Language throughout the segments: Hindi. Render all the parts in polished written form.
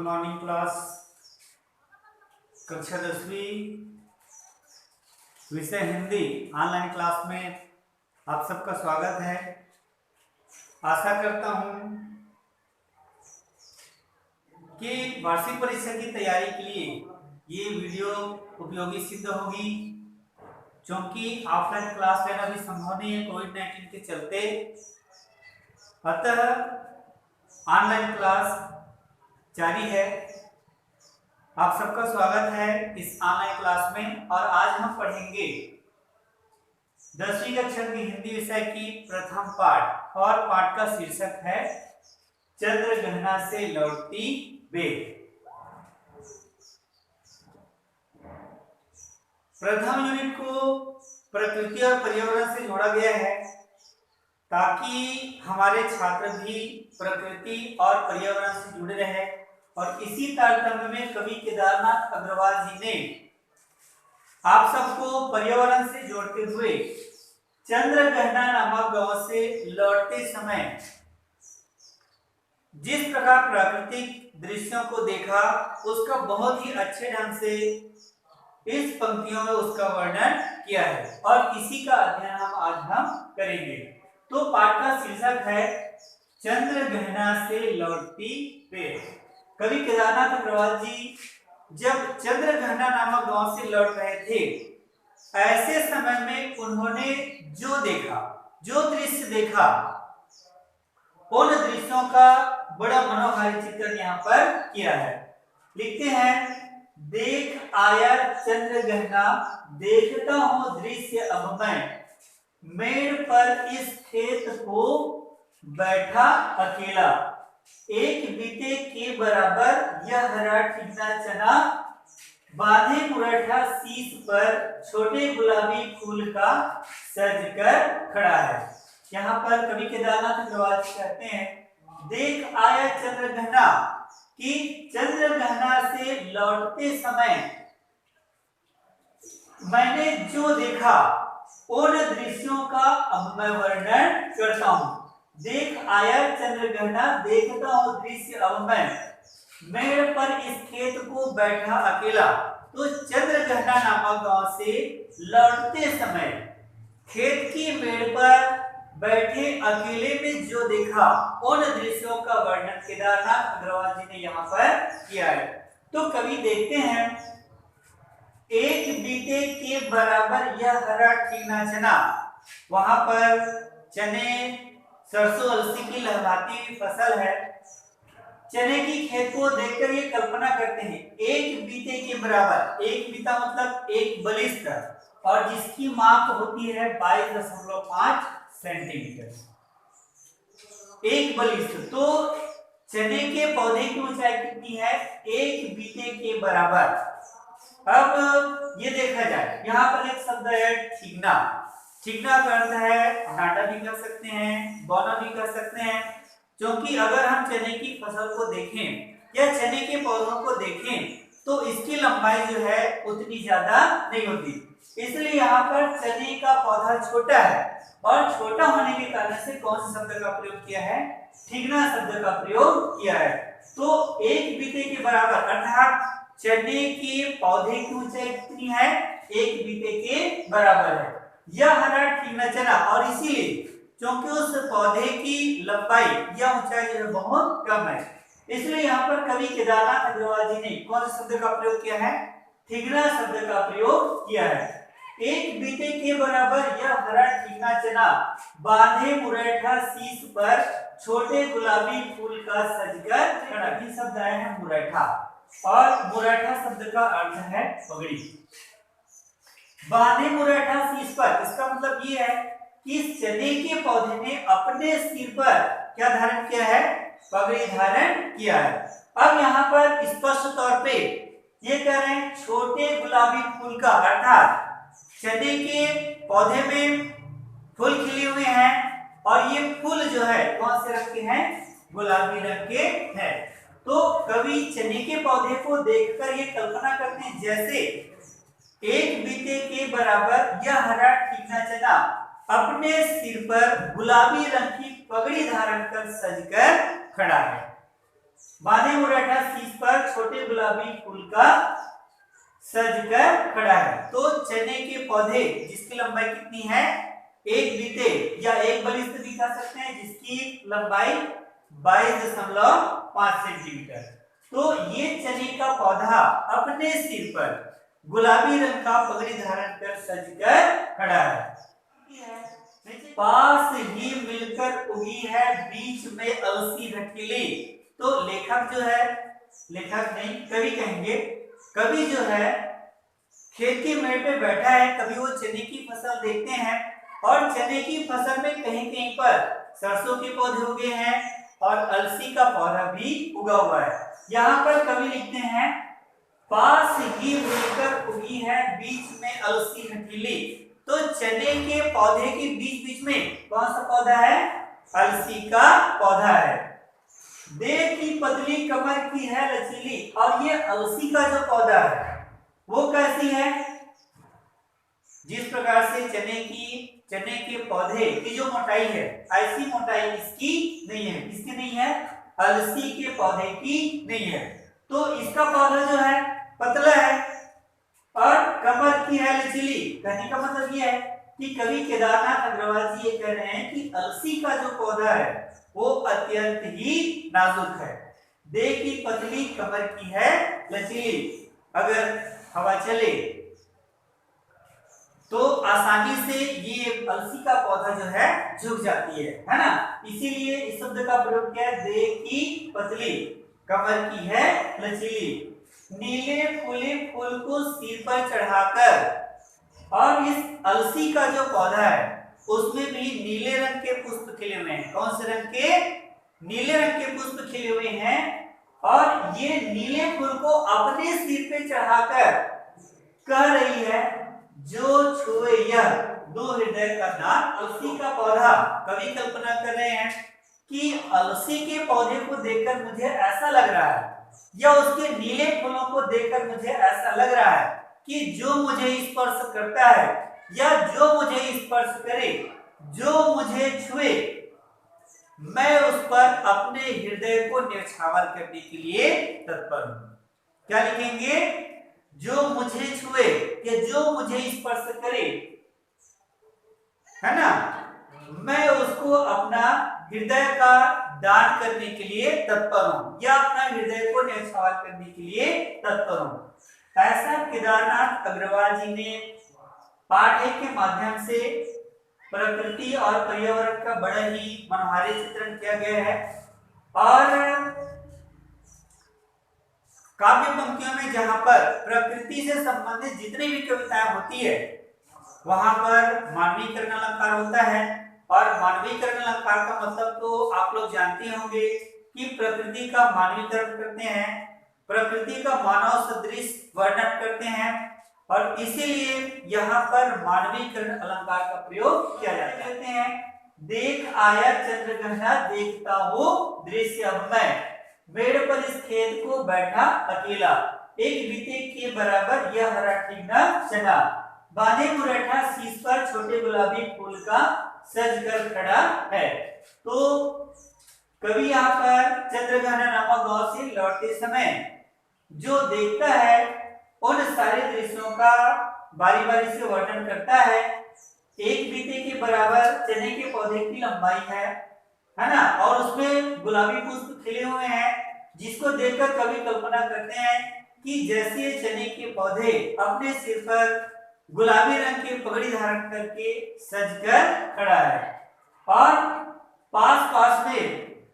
मॉर्निंग क्लास कक्षा 10वीं विषय हिंदी ऑनलाइन क्लास में आप सबका स्वागत है। आशा करता हूं कि वार्षिक परीक्षा की तैयारी के लिए ये वीडियो उपयोगी सिद्ध होगी, क्योंकि ऑफलाइन क्लास लेना भी संभव नहीं है कोविड-19 के चलते। अतः ऑनलाइन क्लास जारी है। आप सबका स्वागत है इस ऑनलाइन क्लास में। और आज हम पढ़ेंगे 10वीं कक्षा की हिंदी विषय की प्रथम पाठ, और पाठ का शीर्षक है चंद्रग्रहण से लौटती बेल। प्रथम यूनिट को प्रकृति और पर्यावरण से जोड़ा गया है ताकि हमारे छात्र भी प्रकृति और पर्यावरण से जुड़े रहे। और इसी तारतम्य में कवि केदारनाथ अग्रवाल जी ने आप सबको पर्यावरण से जोड़ते हुए चंद्रग्रहण नामक गांव से लौटते समय जिस प्रकार प्राकृतिक दृश्यों को देखा, उसका बहुत ही अच्छे ढंग से इस पंक्तियों में उसका वर्णन किया है, और इसी का अध्ययन हम करेंगे। तो पाठ का शीर्षक है चंद्रग्रहण से लौटती बेल। कवि केदारनाथ अग्रवाल जी जब चंद्रग्रहण नामक गांव से लौट रहे थे, ऐसे समय में उन्होंने जो देखा, जो दृश्य देखा, उन दृश्यों का बड़ा मनोहारी चित्रण यहाँ पर किया है। लिखते हैं, देख आया चंद्रग्रहण, देखता हूं दृश्य अब मैं, मेड़ पर इस खेत को बैठा अकेला, एक बीते के बराबर यह हरा ठिकना चना, बांधे मुरठा शीश पर छोटे गुलाबी फूल का सज कर खड़ा है। यहाँ पर कवि केदारनाथ अग्रवाल कहते हैं, देख आया चंद्रग्रहण, कि चंद्रग्रहण से लौटते समय मैंने जो देखा, उन दृश्यों का अब मैं वर्णन करता हूं। देख आया चंद्रग्रहण, देखता हूं दृश्य अब मैं, मेड़ पर इस खेत को बैठा अकेला। तो चंद्रग्रहण नामक गांव से लौटते समय खेत की मेड़ पर बैठे अकेले में जो देखा, उन दृश्यों का वर्णन केदारनाथ अग्रवाल जी ने यहाँ पर किया है। तो कवि देखते हैं, एक बीते के बराबर यह हरा ठिकना चना, वहां पर चने, सरसों, अलसी की लहलहाती हुई फसल है। चने की खेत को देखकर ये कल्पना करते हैं, एक बीते के बराबर, एक बीता मतलब एक बलिष्ठ, और जिसकी माप होती है 22.5 सेंटीमीटर, एक बलिष्ठ। तो चने के पौधे की ऊंचाई कितनी है? एक बीते के बराबर। अब ये देखा जाए, यहाँ पर एक शब्द है ठिकना। ठिकना का अर्थ है डांटा भी कर सकते हैं, बौना भी कर सकते हैं, क्योंकि अगर हम चने की फसल को देखें या चने के पौधों को देखें तो इसकी लंबाई जो है उतनी ज्यादा नहीं होती। इसलिए यहाँ पर चने का पौधा छोटा है, और छोटा होने के कारण से कौन से शब्द का प्रयोग किया है? ठिकना शब्द का प्रयोग किया है। तो एक बीते के बराबर अर्थात चने के पौधे की ऊंचाई कितनी है? एक बीते के बराबर है। यह हरा ठिकना चना, और इसीलिए क्योंकि उस पौधे की लंबाई या ऊंचाई जो है बहुत कम है, इसलिए यहाँ पर कवि केदारनाथ अग्रवाल जी ने कौन से शब्द का प्रयोग किया है? ठिकना शब्द का प्रयोग किया है। एक बीते के बराबर यह हरा ठिकना चना, बांधे मुरैठा शीश पर छोटे गुलाबी फूल का सजकर खड़ा। ये शब्द आए हैं मुरैठा, और मुरैठा शब्द का अर्थ है पगड़ी। बांधे मुरैठा शीश पर, इसका मतलब ये है कि चने के पौधे ने अपने सिर पर क्या धारण किया है? पगड़ी धारण किया है। अब यहाँ पर स्पष्ट तौर पे ये कह रहे हैं छोटे गुलाबी फूल का, अर्थात चने के पौधे में फूल खिले हुए हैं, और ये फूल जो है कौन से रंग के हैं? गुलाबी रंग के हैं। तो कवि चने के पौधे को देखकर ये कल्पना करते हैं जैसे एक बीते के बराबर यह हरा ठिकना चना अपने सिर पर गुलाबी रंग की पगड़ी धारण कर सजकर खड़ा है। बांधे मुरैठा शीश पर छोटे गुलाबी फूल का सजकर खड़ा है। तो चने के पौधे जिसकी लंबाई कितनी है, एक बीते या एक बलिष्ठ दिखा सकते हैं, जिसकी लंबाई 22.5 सेंटीमीटर। तो ये चने का पौधा अपने सिर पर गुलाबी रंग का पगड़ी धारण कर सजकर खड़ा है। पास ही मिलकर उगी है बीच में अलसी रखीली। तो लेखक जो है, लेखक नहीं कवि कहेंगे, कवि जो है खेत के मेड़ पे बैठा है। कभी वो चने की फसल देखते हैं और चने की फसल में कहीं कहीं पर सरसों के पौधे उगे हैं और अलसी का पौधा भी उगा हुआ है। यहाँ पर कवि लिखते हैं पास ही मिलकर उगी है बीच में अलसी हठीली। तो चने के पौधे के बीच बीच में कौन सा पौधा है, अलसी का पौधा है। देख की पतली कमर की है लचीली। और ये अलसी का जो पौधा है वो कैसी है, जिस प्रकार से चने के पौधे की जो मोटाई है ऐसी मोटाई इसकी नहीं है। किसकी नहीं है, अलसी के पौधे की नहीं है। तो इसका पौधा जो है पतला है और कमर की है लचीली। कहने का मतलब यह है कि कवि केदारनाथ अग्रवाल जी ये कह रहे हैं कि अलसी का जो पौधा है वो अत्यंत ही नाजुक है। देख की पतली कमर की है लचीली। अगर हवा चले तो आसानी से ये अलसी का पौधा जो है झुक जाती है ना। इसीलिए इस शब्द का प्रयोग किया है, देख की पतली कमर की है लचीली। नीले फूले फूल को सिर पर चढ़ाकर। और इस अलसी का जो पौधा है उसमें भी नीले रंग के पुष्प खिले हुए हैं। कौन से रंग के, नीले रंग के पुष्प खिले हुए हैं। और ये नीले फूल को अपने सिर पे चढ़ाकर कह रही है जो छुए यह दो हृदय का दान। अलसी का पौधा, कवि कल्पना कर रहे हैं कि अलसी के पौधे को देखकर मुझे ऐसा लग रहा है या उसके नीले फूलों को देखकर मुझे ऐसा लग रहा है कि जो मुझे स्पर्श करता है या जो मुझे स्पर्श करे, जो मुझे छुए, मैं उस पर अपने हृदय को न्यौछावर करने के लिए तत्पर हूं। क्या लिखेंगे, जो मुझे छुए या जो मुझे स्पर्श करे, है ना, मैं उसको अपना हृदय का दान करने के लिए तत्पर हूं या अपना हृदय को न्यौछावर करने के लिए तत्पर हूं। ऐसा केदारनाथ अग्रवाल जी ने पाठ 1 के माध्यम से प्रकृति और पर्यावरण का बड़ा ही मनोहारी चित्रण किया गया है। और काव्य पंक्तियों में जहां पर प्रकृति से संबंधित जितनी भी कविताएं होती है वहां पर मानवीकरण अलंकार होता है। और मानवीकरण अलंकार का मतलब तो आप लोग जानते होंगे कि प्रकृति का मानवीकरण करते हैं, प्रकृति का मानव सदृश वर्णन करते हैं। और इसीलिए यहाँ पर मानवीकरण अलंकार का प्रयोग किया जाता है। कहते हैं देख आया चंद्रग्रहण देखता हूँ दृश्य अब मैं, मेड़ पर इस खेत को बैठा अकेला, एक बीते के बराबर यह हरा ठीकना चना, बांधे मुरैठा शीश पर छोटे गुलाबी फूल का सज कर खड़ा है। तो कवि यहाँ पर चंद्रग्रहण नामक गांव से लौटते समय जो देखता है उन सारे दृश्यों का बारी बारी से वर्णन करता है। एक बीते के बराबर चने के पौधे की लंबाई है ना, और उसमें गुलाबी पुष्प खिले हुए हैं, जिसको देखकर कवि कल्पना करते हैं कि जैसे चने के पौधे अपने सिर पर गुलाबी रंग की पगड़ी धारण करके सजकर खड़ा है। और पास पास में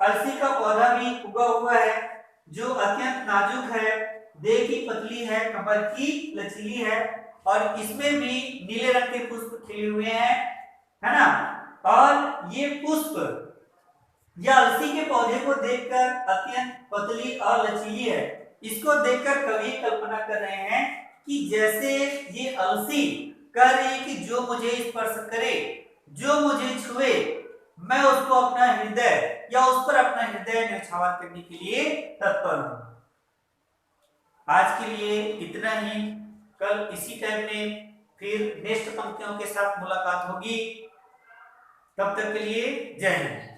अलसी का पौधा भी उगा हुआ है जो अत्यंत नाजुक है, देह की पतली है, कमर की लचीली है, और इसमें भी नीले रंग के पुष्प खिले हुए हैं, है ना। और ये पुष्प या अलसी के पौधे को देखकर अत्यंत पतली और लचीली है। इसको देखकर कवि कल्पना कर रहे हैं कि जैसे ये अलसी कह रही है कि जो मुझे स्पर्श करे, जो मुझे छुए, मैं उसको अपना हृदय या उस पर अपना हृदय न्यौछावर करने के लिए तत्पर हूं। आज के लिए इतना ही। कल इसी टाइम में फिर नेक्स्ट पंक्तियों के साथ मुलाकात होगी। तब तक के लिए जय हिंद।